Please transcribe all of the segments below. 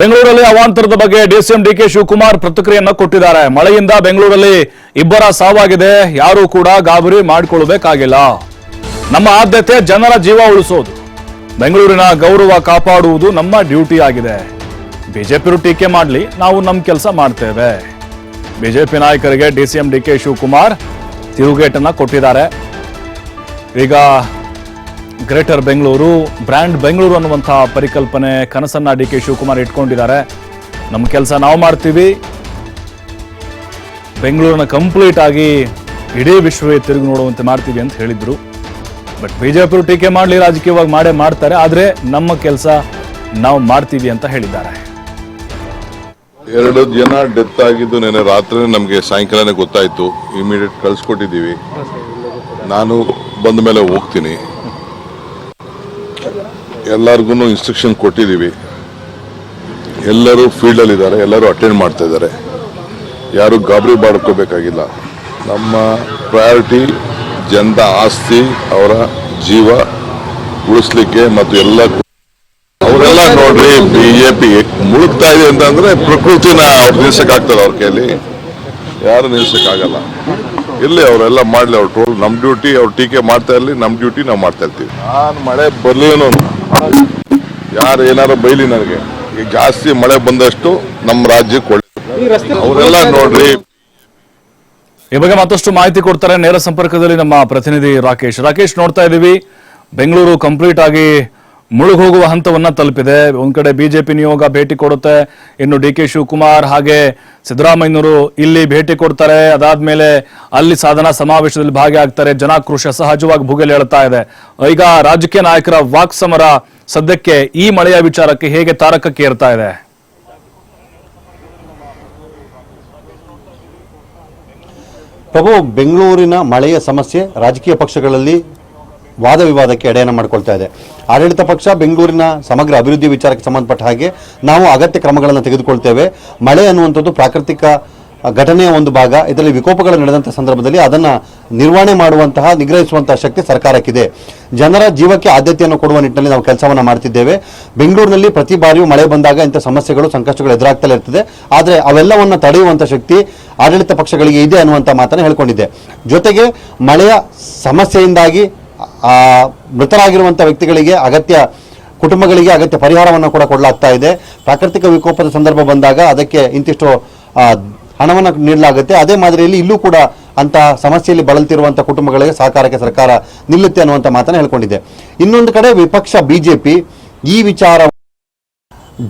ಬೆಂಗಳೂರಲ್ಲಿ ಅವಾಂತರದ ಬಗ್ಗೆ DCM DK Shivakumar ಪ್ರತಿಕ್ರಿಯೆಯನ್ನು ಕೊಟ್ಟಿದ್ದಾರೆ. ಮಳೆಯಿಂದ ಬೆಂಗಳೂರಲ್ಲಿ ಇಬ್ಬರ ಸಾವಾಗಿದೆ. ಯಾರೂ ಕೂಡ ಗಾಬರಿ ಮಾಡಿಕೊಳ್ಳಬೇಕಾಗಿಲ್ಲ. ನಮ್ಮ ಆದ್ಯತೆ ಜನರ ಜೀವ ಉಳಿಸೋದು, ಬೆಂಗಳೂರಿನ ಗೌರವ ಕಾಪಾಡುವುದು ನಮ್ಮ ಡ್ಯೂಟಿ ಆಗಿದೆ. ಬಿಜೆಪಿ ಟೀಕೆ ಮಾಡಲಿ, ನಾವು ನಮ್ಮ ಕೆಲಸ ಮಾಡ್ತೇವೆ. ಬಿಜೆಪಿ ನಾಯಕರಿಗೆ ಡಿಸಿಎಂ ಡಿಕೆ ಶಿವಕುಮಾರ್ ತಿರುಗೇಟನ್ನ ಕೊಟ್ಟಿದ್ದಾರೆ. ಈಗ ಗ್ರೇಟರ್ ಬೆಂಗಳೂರು, ಬ್ರ್ಯಾಂಡ್ ಬೆಂಗಳೂರು ಅನ್ನುವಂತಹ ಪರಿಕಲ್ಪನೆ, ಕನಸನ್ನ ಡಿಕೆ ಶಿವಕುಮಾರ್ ಇಟ್ಕೊಂಡಿದ್ದಾರೆ. ನಮ್ಮ ಕೆಲಸ ನಾವು ಮಾಡ್ತೀವಿ, ಬೆಂಗಳೂರನ್ನ ಕಂಪ್ಲೀಟ್ ಆಗಿ ಇಡೀ ವಿಶ್ವವೇ ತಿರುಗಿ ನೋಡುವಂತೆ ಮಾಡ್ತೀವಿ ಅಂತ ಹೇಳಿದ್ರು. ಬಟ್ ಬಿಜೆಪಿ ಟೀಕೆ ಮಾಡಲಿ, ರಾಜಕೀಯವಾಗಿ ಮಾಡೇ ಮಾಡ್ತಾರೆ, ಆದರೆ ನಮ್ಮ ಕೆಲಸ ನಾವು ಮಾಡ್ತೀವಿ ಅಂತ ಹೇಳಿದ್ದಾರೆ. 2 ಜನ ಡೆತ್ ಆಗಿದ್ದು ನೆನ್ನೆ ರಾತ್ರಿ ನಮಗೆ ಸಾಯಂಕಾಲನೇ ಗೊತ್ತಾಯ್ತು. ಇಮಿಡಿಯೇಟ್ ಕಳಿಸ್ಕೊಟ್ಟಿದ್ದೀವಿ. ನಾನು ಬಂದ ಮೇಲೆ ಹೋಗ್ತೀನಿ. ಎಲ್ಲರಿಗೂ ಇನ್ಸ್ಟ್ರಕ್ಷನ್ ಕೊಟ್ಟಿದ್ದೀವಿ. ಎಲ್ಲರೂ ಫೀಲ್ಡಲ್ಲಿದ್ದಾರೆ, ಎಲ್ಲರೂ ಅಟೆಂಡ್ ಮಾಡ್ತಾ ಇದ್ದಾರೆ. ಯಾರು ಗಾಬರಿ ಮಾಡ್ಕೋಬೇಕಾಗಿಲ್ಲ. ನಮ್ಮ ಪ್ರಯಾರಿಟಿ ಜನದ ಆಸ್ತಿ, ಅವರ ಜೀವ ಉಳಿಸ್ಲಿಕ್ಕೆ ಮತ್ತು ಎಲ್ಲ ಅವರೆಲ್ಲ ನೋಡ್ರಿ, ಬಿಜೆಪಿ ಮುಳುಗ್ತಾ ಇದೆ ಅಂತಂದ್ರೆ ಪ್ರಕೃತಿನ ಅವ್ರು ನಿಲ್ಸಕ್ಕಾಗ್ತದೆ. ಅವ್ರ ಕೈಯಲ್ಲಿ ಯಾರು ನಿಲ್ಸಕ್ಕಾಗಲ್ಲ. ಇಲ್ಲಿ ಅವರೆಲ್ಲ ಮಾಡ್ಲಿ, ಅವ್ರ ಟೋಲ್ ನಮ್ಮ ಡ್ಯೂಟಿ. ಅವ್ರು ಟೀಕೆ ಮಾಡ್ತಾ ಇರಲಿ, ನಮ್ಮ ಡ್ಯೂಟಿ ನಾವು ಮಾಡ್ತಾ ಇರ್ತೀವಿ. ನಾನು ಮಳೆ ಬರ್ಲೇನೋ, ಯಾರು ಏನಾರು ಬೈಲಿ, ನನಗೆ ಈಗ ಜಾಸ್ತಿ ಮಳೆ ಬಂದಷ್ಟು ನಮ್ಮ ರಾಜ್ಯಕ್ಕೆ ಒಳ್ಳೆ. ಅವರೆಲ್ಲ ನೋಡ್ರಿ. ಈ ಬಗ್ಗೆ ಮತ್ತಷ್ಟು ಮಾಹಿತಿ ಕೊಡ್ತಾರೆ ನೇರ ಸಂಪರ್ಕದಲ್ಲಿ ನಮ್ಮ ಪ್ರತಿನಿಧಿ ರಾಕೇಶ್. ನೋಡ್ತಾ ಇದ್ದೀವಿ, ಬೆಂಗಳೂರು ಕಂಪ್ಲೀಟ್ ಆಗಿ ಮುಳುಗೋಗುವ ಹಂತವನ್ನ ತಲುಪಿದೆ. ಒಂದ್ ಕಡೆ ಬಿಜೆಪಿ ನಿಯೋಗ ಭೇಟಿ ಕೊಡುತ್ತೆ, ಇನ್ನು ಡಿಕೆ ಶಿವಕುಮಾರ್ ಹಾಗೆ ಸಿದ್ದರಾಮಯ್ಯನವರು ಇಲ್ಲಿ ಭೇಟಿ ಕೊಡ್ತಾರೆ. ಅದಾದ್ಮೇಲೆ ಅಲ್ಲಿ ಸಾಧನಾ ಸಮಾವೇಶದಲ್ಲಿ ಭಾಗಿಯಾಗ್ತಾರೆ. ಜನಾಕ್ರೋಶ ಸಹಜವಾಗಿ ಭುಗಿಲೇಳುತ್ತಾ ಇದೆ. ಈಗ ರಾಜಕೀಯ ನಾಯಕರ ವಾಕ್ಸಮರ ಸದ್ಯಕ್ಕೆ ಈ ಮಳೆಯ ವಿಚಾರಕ್ಕೆ ಹೇಗೆ ತಾರಕಕ್ಕೆ ಏರ್ತಾ ಇದೆ? ಪ್ರಭು, ಬೆಂಗಳೂರಿನ ಮಳೆಯ ಸಮಸ್ಯೆ ರಾಜಕೀಯ ಪಕ್ಷಗಳಲ್ಲಿ ವಾದ ವಿವಾದಕ್ಕೆ ಎಡೆಯನ್ನು ಮಾಡಿಕೊಳ್ತಾ ಇದೆ. ಆಡಳಿತ ಪಕ್ಷ ಬೆಂಗಳೂರಿನ ಸಮಗ್ರ ಅಭಿವೃದ್ಧಿ ವಿಚಾರಕ್ಕೆ ಸಂಬಂಧಪಟ್ಟ ಹಾಗೆ ನಾವು ಅಗತ್ಯ ಕ್ರಮಗಳನ್ನು ತೆಗೆದುಕೊಳ್ತೇವೆ. ಮಳೆ ಅನ್ನುವಂಥದ್ದು ಪ್ರಾಕೃತಿಕ ಘಟನೆಯ ಒಂದು ಭಾಗ. ಇದರಲ್ಲಿ ವಿಕೋಪಗಳು ನಡೆದಂಥ ಸಂದರ್ಭದಲ್ಲಿ ಅದನ್ನು ನಿರ್ವಹಣೆ ಮಾಡುವಂತಹ, ನಿಗ್ರಹಿಸುವಂತಹ ಶಕ್ತಿ ಸರ್ಕಾರಕ್ಕಿದೆ. ಜನರ ಜೀವಕ್ಕೆ ಆದ್ಯತೆಯನ್ನು ಕೊಡುವ ನಿಟ್ಟಿನಲ್ಲಿ ನಾವು ಕೆಲಸವನ್ನು ಮಾಡ್ತಿದ್ದೇವೆ. ಬೆಂಗಳೂರಿನಲ್ಲಿ ಪ್ರತಿ ಬಾರಿಯೂ ಮಳೆ ಬಂದಾಗ ಇಂಥ ಸಮಸ್ಯೆಗಳು, ಸಂಕಷ್ಟಗಳು ಎದುರಾಗ್ತಲೇ ಇರ್ತದೆ. ಆದರೆ ಅವೆಲ್ಲವನ್ನು ತಡೆಯುವಂಥ ಶಕ್ತಿ ಆಡಳಿತ ಪಕ್ಷಗಳಿಗೆ ಇದೆ ಅನ್ನುವಂಥ ಮಾತನ್ನು ಹೇಳ್ಕೊಂಡಿದ್ದೆ. ಜೊತೆಗೆ ಮಳೆಯ ಸಮಸ್ಯೆಯಿಂದಾಗಿ ಮೃತರಾಗಿರುವಂಥ ವ್ಯಕ್ತಿಗಳಿಗೆ ಕುಟುಂಬಗಳಿಗೆ ಅಗತ್ಯ ಪರಿಹಾರವನ್ನು ಕೂಡ ಕೊಡಲಾಗ್ತಾ ಇದೆ. ಪ್ರಾಕೃತಿಕ ವಿಕೋಪದ ಸಂದರ್ಭ ಬಂದಾಗ ಅದಕ್ಕೆ ಇಂತಿಷ್ಟು ಹಣವನ್ನು ನೀಡಲಾಗುತ್ತೆ. ಅದೇ ಮಾದರಿಯಲ್ಲಿ ಇಲ್ಲೂ ಕೂಡ ಅಂತ ಸಮಸ್ಯೆಯಲ್ಲಿ ಬಳಲ್ತಿರುವಂಥ ಕುಟುಂಬಗಳಿಗೆ ಸಹಕಾರಕ್ಕೆ ಸರ್ಕಾರ ನಿಲ್ಲುತ್ತೆ ಅನ್ನುವಂಥ ಮಾತನ್ನು ಹೇಳ್ಕೊಂಡಿದೆ. ಇನ್ನೊಂದು ಕಡೆ ವಿಪಕ್ಷ ಬಿಜೆಪಿ ಈ ವಿಚಾರ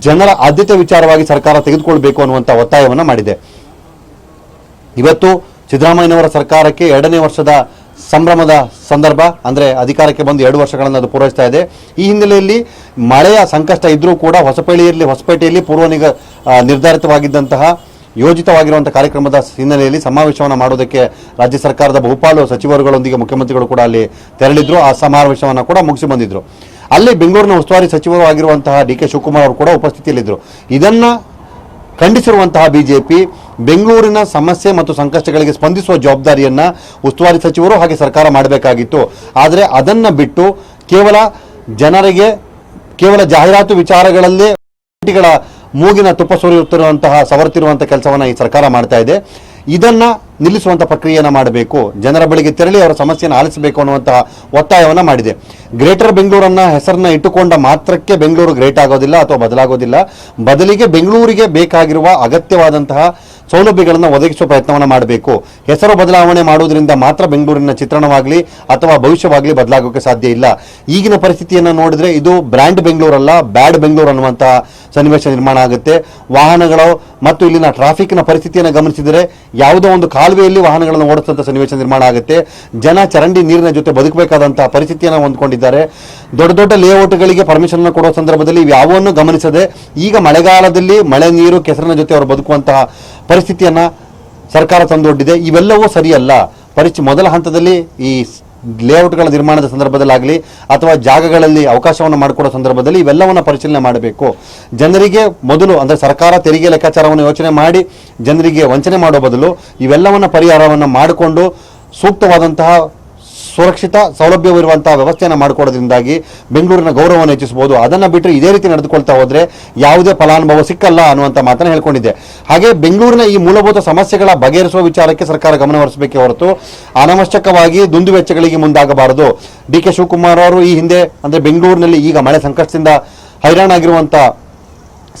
ಜನರ ಆದ್ಯತೆ ವಿಚಾರವಾಗಿ ಸರ್ಕಾರ ತೆಗೆದುಕೊಳ್ಬೇಕು ಅನ್ನುವಂಥ ಒತ್ತಾಯವನ್ನು ಮಾಡಿದೆ. ಇವತ್ತು ಸಿದ್ದರಾಮಯ್ಯನವರ ಸರ್ಕಾರಕ್ಕೆ 2ನೇ ವರ್ಷದ ಸಂಭ್ರಮದ ಸಂದರ್ಭ, ಅಂದರೆ ಅಧಿಕಾರಕ್ಕೆ ಬಂದು 2 ವರ್ಷಗಳನ್ನು ಅದು ಪೂರೈಸ್ತಾ ಇದೆ. ಈ ಹಿನ್ನೆಲೆಯಲ್ಲಿ ಮಳೆಯ ಸಂಕಷ್ಟ ಇದ್ರೂ ಕೂಡ ಹೊಸಪೇಟೆಯಲ್ಲಿ ನಿರ್ಧಾರಿತವಾಗಿದ್ದಂತಹ ಯೋಜಿತವಾಗಿರುವಂತಹ ಕಾರ್ಯಕ್ರಮದ ಹಿನ್ನೆಲೆಯಲ್ಲಿ ಸಮಾವೇಶವನ್ನು ಮಾಡೋದಕ್ಕೆ ರಾಜ್ಯ ಸರ್ಕಾರದ ಬಹುಪಾಲು ಸಚಿವರುಗಳೊಂದಿಗೆ ಮುಖ್ಯಮಂತ್ರಿಗಳು ಕೂಡ ಅಲ್ಲಿ ತೆರಳಿದ್ರು. ಆ ಸಮಾವೇಶವನ್ನು ಕೂಡ ಮುಗಿಸಿ ಬಂದಿದ್ರು. ಅಲ್ಲಿ ಬೆಂಗಳೂರಿನ ಉಸ್ತುವಾರಿ ಸಚಿವರು ಆಗಿರುವಂತಹ ಡಿಕೆ ಶಿವಕುಮಾರ್ ಅವರು ಕೂಡ ಉಪಸ್ಥಿತಿಯಲ್ಲಿದ್ದರು. ಇದನ್ನ ಖಂಡಿಸಿರುವಂತಹ ಬಿಜೆಪಿ ಬೆಂಗಳೂರಿನ ಸಮಸ್ಯೆ ಮತ್ತು ಸಂಕಷ್ಟಗಳಿಗೆ ಸ್ಪಂದಿಸುವ ಜವಾಬ್ದಾರಿಯನ್ನ ಉಸ್ತುವಾರಿ ಸಚಿವರು ಹಾಗೆ ಸರ್ಕಾರ ಮಾಡಬೇಕಾಗಿತ್ತು. ಆದರೆ ಅದನ್ನ ಬಿಟ್ಟು ಕೇವಲ ಜಾಹೀರಾತು ವಿಚಾರಗಳಲ್ಲೇ ಮೂಗಿನ ತುಪ್ಪ ಸವರುತ್ತಿರುವಂತಹ ಕೆಲಸವನ್ನ ಈ ಸರ್ಕಾರ ಮಾಡ್ತಾ ಇದೆ. ಇದನ್ನ ನಿಲ್ಲಿಸುವಂಥ ಪ್ರಕ್ರಿಯೆಯನ್ನು ಮಾಡಬೇಕು. ಜನರ ಬಳಿಗೆ ತೆರಳಿ ಅವರ ಸಮಸ್ಯೆಯನ್ನು ಆಲಿಸಬೇಕು ಅನ್ನುವಂತಹ ಒತ್ತಾಯವನ್ನು ಮಾಡಿದೆ. ಗ್ರೇಟರ್ ಬೆಂಗಳೂರನ್ನ ಹೆಸರನ್ನ ಇಟ್ಟುಕೊಂಡ ಮಾತ್ರಕ್ಕೆ ಬೆಂಗಳೂರು ಗ್ರೇಟ್ ಆಗೋದಿಲ್ಲ ಅಥವಾ ಬದಲಾಗೋದಿಲ್ಲ. ಬದಲಿಗೆ ಬೆಂಗಳೂರಿಗೆ ಬೇಕಾಗಿರುವ ಅಗತ್ಯವಾದಂತಹ ಸೌಲಭ್ಯಗಳನ್ನು ಒದಗಿಸುವ ಪ್ರಯತ್ನವನ್ನು ಮಾಡಬೇಕು. ಹೆಸರು ಬದಲಾವಣೆ ಮಾಡುವುದರಿಂದ ಮಾತ್ರ ಬೆಂಗಳೂರಿನ ಚಿತ್ರಣವಾಗಲಿ ಅಥವಾ ಭವಿಷ್ಯವಾಗಲಿ ಬದಲಾಗೋಕೆ ಸಾಧ್ಯ ಇಲ್ಲ. ಈಗಿನ ಪರಿಸ್ಥಿತಿಯನ್ನು ನೋಡಿದ್ರೆ ಇದು ಬ್ರ್ಯಾಂಡ್ ಬೆಂಗಳೂರಲ್ಲ, ಬ್ಯಾಡ್ ಬೆಂಗಳೂರು ಅನ್ನುವಂತಹ ಸನ್ನಿವೇಶ ನಿರ್ಮಾಣ ಆಗುತ್ತೆ. ವಾಹನಗಳು ಮತ್ತು ಇಲ್ಲಿನ ಟ್ರಾಫಿಕ್ನ ಪರಿಸ್ಥಿತಿಯನ್ನು ಗಮನಿಸಿದರೆ ಯಾವುದೋ ಒಂದು ಕಾಲುವೆಯಲ್ಲಿ ವಾಹನಗಳನ್ನು ಓಡಿಸುವಂಥ ಸನ್ನಿವೇಶ ನಿರ್ಮಾಣ ಆಗುತ್ತೆ. ಜನ ಚರಂಡಿ ನೀರಿನ ಜೊತೆ ಬದುಕಬೇಕಾದಂತಹ ಪರಿಸ್ಥಿತಿಯನ್ನು ಹೊಂದ್ಕೊಂಡಿದ್ದಾರೆ. ದೊಡ್ಡ ದೊಡ್ಡ ಲೇಔಟ್ಗಳಿಗೆ ಪರ್ಮಿಷನ್ ಕೊಡುವ ಸಂದರ್ಭದಲ್ಲಿ ಯಾವನ್ನೂ ಗಮನಿಸದೆ ಈಗ ಮಳೆಗಾಲದಲ್ಲಿ ಮಳೆ ನೀರು ಕೆಸರಿನ ಜೊತೆ ಅವರು ಬದುಕುವಂತಹ ಪರಿಸ್ಥಿತಿಯನ್ನ ಸರ್ಕಾರ ತಂದೊಡ್ಡಿದೆ. ಇವೆಲ್ಲವೂ ಸರಿಯಲ್ಲ. ಮೊದಲ ಹಂತದಲ್ಲಿ ಈ ಲೇಔಟ್ಗಳ ನಿರ್ಮಾಣದ ಸಂದರ್ಭದಲ್ಲಾಗಲಿ ಅಥವಾ ಜಾಗಗಳಲ್ಲಿ ಅವಕಾಶವನ್ನು ಮಾಡಿಕೊಡೋ ಸಂದರ್ಭದಲ್ಲಿ ಇವೆಲ್ಲವನ್ನು ಪರಿಶೀಲನೆ ಮಾಡಬೇಕು. ಜನರಿಗೆ ಮೊದಲು, ಅಂದರೆ ಸರ್ಕಾರ ತೆರಿಗೆ ಲೆಕ್ಕಾಚಾರವನ್ನು ಯೋಚನೆ ಮಾಡಿ ಜನರಿಗೆ ವಂಚನೆ ಮಾಡೋ ಬದಲು ಇವೆಲ್ಲವನ್ನು ಪರಿಹಾರವನ್ನು ಮಾಡಿಕೊಂಡು ಸೂಕ್ತವಾದಂತಹ ಸುರಕ್ಷಿತ ಸೌಲಭ್ಯವಿರುವಂತಹ ವ್ಯವಸ್ಥೆಯನ್ನು ಮಾಡಿಕೊಡೋದ್ರಿಂದಾಗಿ ಬೆಂಗಳೂರಿನ ಗೌರವವನ್ನು ಹೆಚ್ಚಿಸಬಹುದು. ಅದನ್ನು ಬಿಟ್ಟರೆ ಇದೇ ರೀತಿ ನಡೆದುಕೊಳ್ತಾ ಹೋದ್ರೆ ಯಾವುದೇ ಫಲಾನುಭವ ಸಿಕ್ಕಲ್ಲ ಅನ್ನುವಂಥ ಮಾತನ್ನು ಹೇಳ್ಕೊಂಡಿದ್ದೆ. ಹಾಗೆ ಬೆಂಗಳೂರಿನ ಈ ಮೂಲಭೂತ ಸಮಸ್ಯೆಗಳ ಬಗೆಹರಿಸುವ ವಿಚಾರಕ್ಕೆ ಸರ್ಕಾರ ಗಮನಹರಿಸಬೇಕೇ ಹೊರತು ಅನವಶ್ಯಕವಾಗಿ ದುಂದುವೆಚ್ಚಗಳಿಗೆ ಮುಂದಾಗಬಾರದು. ಡಿ ಕೆ ಶಿವಕುಮಾರ್ ಅವರು ಈ ಹಿಂದೆ ಅಂದರೆ ಬೆಂಗಳೂರಿನಲ್ಲಿ ಈಗ ಮಳೆ ಸಂಕಷ್ಟದಿಂದ ಹೈರಾಣಾಗಿರುವಂಥ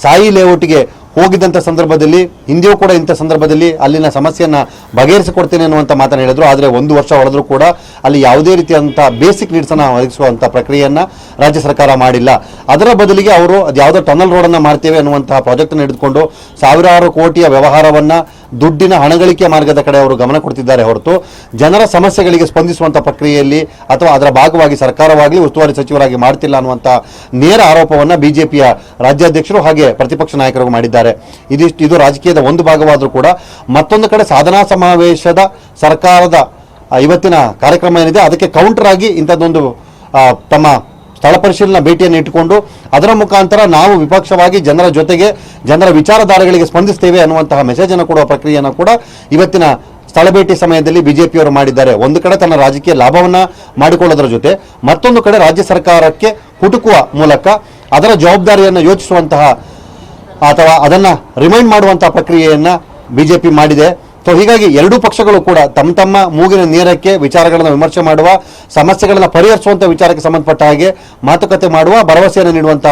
ಸಾಯಿ ಲೇಔಟ್ಗೆ ಹೋಗಿದ್ದಂಥ ಸಂದರ್ಭದಲ್ಲಿ ಹಿಂದೆಯೂ ಕೂಡ ಇಂಥ ಸಂದರ್ಭದಲ್ಲಿ ಅಲ್ಲಿನ ಸಮಸ್ಯೆಯನ್ನು ಬಗೆಹರಿಸಿಕೊಡ್ತೇನೆ ಅನ್ನುವಂಥ ಮಾತನ್ನು ಹೇಳಿದ್ರು. ಆದರೆ 1 ವರ್ಷ ಹೊಳೆದ್ರೂ ಕೂಡ ಅಲ್ಲಿ ಯಾವುದೇ ರೀತಿಯಾದಂಥ ಬೇಸಿಕ್ ನೀಡ್ಸನ್ನು ಒದಗಿಸುವಂಥ ಪ್ರಕ್ರಿಯೆಯನ್ನು ರಾಜ್ಯ ಸರ್ಕಾರ ಮಾಡಿಲ್ಲ. ಅದರ ಬದಲಿಗೆ ಅವರು ಯಾವುದೋ ಟನಲ್ ರೋಡನ್ನು ಮಾಡ್ತೇವೆ ಅನ್ನುವಂತಹ ಪ್ರಾಜೆಕ್ಟನ್ನು ಹಿಡಿದುಕೊಂಡು ಸಾವಿರಾರು ಕೋಟಿಯ ವ್ಯವಹಾರವನ್ನು ದುಡ್ಡಿನ ಹಣಗಳಿಕೆ ಮಾರ್ಗದ ಕಡೆ ಅವರು ಗಮನ ಕೊಡ್ತಿದ್ದಾರೆ ಹೊರತು ಜನರ ಸಮಸ್ಯೆಗಳಿಗೆ ಸ್ಪಂದಿಸುವಂಥ ಪ್ರಕ್ರಿಯೆಯಲ್ಲಿ ಅಥವಾ ಅದರ ಭಾಗವಾಗಿ ಸರ್ಕಾರವಾಗಲಿ ಉಸ್ತುವಾರಿ ಸಚಿವರಾಗಿ ಮಾಡ್ತಿಲ್ಲ ಅನ್ನುವಂಥ ನೇರ ಆರೋಪವನ್ನು ಬಿಜೆಪಿಯ ರಾಜ್ಯಾಧ್ಯಕ್ಷರು ಹಾಗೆ ಪ್ರತಿಪಕ್ಷ ನಾಯಕರು ಮಾಡಿದ್ದಾರೆ. ಇದು ರಾಜಕೀಯದ ಒಂದು ಭಾಗವಾದರೂ ಕೂಡ ಮತ್ತೊಂದು ಕಡೆ ಸಾಧನಾ ಸಮಾವೇಶದ ಸರ್ಕಾರದ ಇವತ್ತಿನ ಕಾರ್ಯಕ್ರಮ ಏನಿದೆ ಅದಕ್ಕೆ ಕೌಂಟರ್ ಆಗಿ ಇಂಥದ್ದೊಂದು ತಮ್ಮ ಸ್ಥಳ ಪರಿಶೀಲನಾ ಭೇಟಿಯನ್ನು ಇಟ್ಟುಕೊಂಡು ಅದರ ಮುಖಾಂತರ ನಾವು ವಿಪಕ್ಷವಾಗಿ ಜನರ ಜೊತೆಗೆ ಜನರ ವಿಚಾರಧಾರೆಗಳಿಗೆ ಸ್ಪಂದಿಸ್ತೇವೆ ಅನ್ನುವಂತಹ ಮೆಸೇಜನ್ನು ಕೊಡುವ ಪ್ರಕ್ರಿಯೆಯನ್ನು ಕೂಡ ಇವತ್ತಿನ ಸ್ಥಳ ಭೇಟಿ ಸಮಯದಲ್ಲಿ ಬಿಜೆಪಿಯವರು ಮಾಡಿದ್ದಾರೆ. ಒಂದು ಕಡೆ ತನ್ನ ರಾಜಕೀಯ ಲಾಭವನ್ನು ಮಾಡಿಕೊಳ್ಳೋದರ ಜೊತೆ ಮತ್ತೊಂದು ಕಡೆ ರಾಜ್ಯ ಸರ್ಕಾರಕ್ಕೆ ಕುಟುಕುವ ಮೂಲಕ ಅದರ ಜವಾಬ್ದಾರಿಯನ್ನು ಯೋಚಿಸುವಂತಹ ಅಥವಾ ಅದನ್ನು ರಿಮೈಂಡ್ ಮಾಡುವಂತಹ ಪ್ರಕ್ರಿಯೆಯನ್ನು ಬಿಜೆಪಿ ಮಾಡಿದೆ. ಸೊ ಹೀಗಾಗಿ ಎರಡೂ ಪಕ್ಷಗಳು ಕೂಡ ತಮ್ಮ ತಮ್ಮ ಮೂಗಿನ ನೇರಕ್ಕೆ ವಿಚಾರಗಳನ್ನು ವಿಮರ್ಶೆ ಮಾಡುವ, ಸಮಸ್ಯೆಗಳನ್ನು ಪರಿಹರಿಸುವಂಥ ವಿಚಾರಕ್ಕೆ ಸಂಬಂಧಪಟ್ಟ ಹಾಗೆ ಮಾತುಕತೆ ಮಾಡುವ, ಭರವಸೆಯನ್ನು ನೀಡುವಂಥ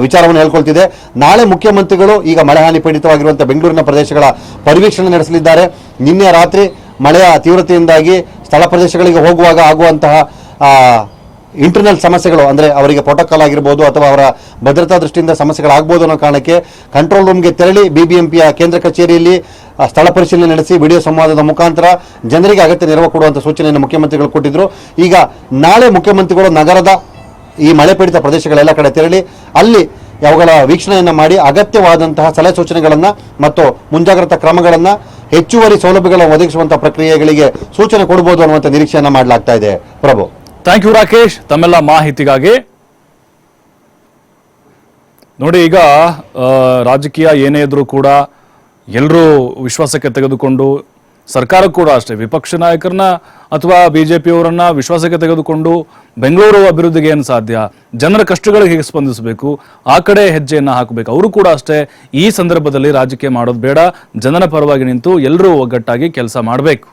ವಿಚಾರವನ್ನು ಹೇಳ್ಕೊಳ್ತಿದೆ. ನಾಳೆ ಮುಖ್ಯಮಂತ್ರಿಗಳು ಈಗ ಮಳೆ ಹಾನಿ ಪೀಡಿತವಾಗಿರುವಂಥ ಬೆಂಗಳೂರಿನ ಪ್ರದೇಶಗಳ ಪರಿವೀಕ್ಷಣೆ ನಡೆಸಲಿದ್ದಾರೆ. ನಿನ್ನೆ ರಾತ್ರಿ ಮಳೆಯ ತೀವ್ರತೆಯಿಂದಾಗಿ ಸ್ಥಳ ಪ್ರದೇಶಗಳಿಗೆ ಹೋಗುವಾಗ ಆಗುವಂತಹ ಇಂಟರ್ನಲ್ ಸಮಸ್ಯೆಗಳು ಅಂದರೆ ಅವರಿಗೆ ಪ್ರೋಟೋಕಾಲ್ ಆಗಿರ್ಬೋದು ಅಥವಾ ಅವರ ಭದ್ರತಾ ದೃಷ್ಟಿಯಿಂದ ಸಮಸ್ಯೆಗಳಾಗ್ಬೋದು ಅನ್ನೋ ಕಾರಣಕ್ಕೆ ಕಂಟ್ರೋಲ್ ರೂಮ್ಗೆ ತೆರಳಿ ಬಿಬಿಎಂಪಿಯ ಕೇಂದ್ರ ಕಚೇರಿಯಲ್ಲಿ ಸ್ಥಳ ಪರಿಶೀಲನೆ ನಡೆಸಿ ವಿಡಿಯೋ ಸಂವಾದದ ಮುಖಾಂತರ ಜನರಿಗೆ ಅಗತ್ಯ ನೆರವು ಕೊಡುವಂಥ ಸೂಚನೆಯನ್ನು ಮುಖ್ಯಮಂತ್ರಿಗಳು ಕೊಟ್ಟಿದ್ದರು. ಈಗ ನಾಳೆ ಮುಖ್ಯಮಂತ್ರಿಗಳು ನಗರದ ಈ ಮಳೆ ಪೀಡಿತ ಪ್ರದೇಶಗಳೆಲ್ಲ ಕಡೆ ತೆರಳಿ ಅಲ್ಲಿ ಅವುಗಳ ವೀಕ್ಷಣೆಯನ್ನು ಮಾಡಿ ಅಗತ್ಯವಾದಂತಹ ಸಲಹೆ ಸೂಚನೆಗಳನ್ನು ಮತ್ತು ಮುಂಜಾಗ್ರತಾ ಕ್ರಮಗಳನ್ನು ಹೆಚ್ಚುವರಿ ಸೌಲಭ್ಯಗಳನ್ನು ಒದಗಿಸುವಂಥ ಪ್ರಕ್ರಿಯೆಗಳಿಗೆ ಸೂಚನೆ ಕೊಡಬಹುದು ಅನ್ನುವಂಥ ನಿರೀಕ್ಷೆಯನ್ನು ಮಾಡಲಾಗ್ತಾ ಇದೆ. ಪ್ರಭು, ಥ್ಯಾಂಕ್ ಯು ರಾಕೇಶ್ ತಮ್ಮೆಲ್ಲ ಮಾಹಿತಿಗಾಗಿ. ನೋಡಿ, ಈಗ ರಾಜಕೀಯ ಏನೇ ಇದ್ರೂ ಕೂಡ ಎಲ್ಲರೂ ವಿಶ್ವಾಸಕ್ಕೆ ತೆಗೆದುಕೊಂಡು ಸರ್ಕಾರ ಕೂಡ ಅಷ್ಟೇ ವಿಪಕ್ಷ ನಾಯಕರನ್ನ ಅಥವಾ ಬಿಜೆಪಿಯವರನ್ನ ವಿಶ್ವಾಸಕ್ಕೆ ತೆಗೆದುಕೊಂಡು ಬೆಂಗಳೂರು ಅಭಿವೃದ್ಧಿಗೆ ಏನು ಸಾಧ್ಯ, ಜನರ ಕಷ್ಟಗಳಿಗೆ ಹೇಗೆ ಸ್ಪಂದಿಸಬೇಕು ಆ ಕಡೆ ಹೆಜ್ಜೆಯನ್ನು ಹಾಕಬೇಕು. ಅವರು ಕೂಡ ಅಷ್ಟೇ ಈ ಸಂದರ್ಭದಲ್ಲಿ ರಾಜಕೀಯ ಮಾಡೋದು ಬೇಡ, ಜನರ ಪರವಾಗಿ ನಿಂತು ಎಲ್ಲರೂ ಒಗ್ಗಟ್ಟಾಗಿ ಕೆಲಸ ಮಾಡಬೇಕು.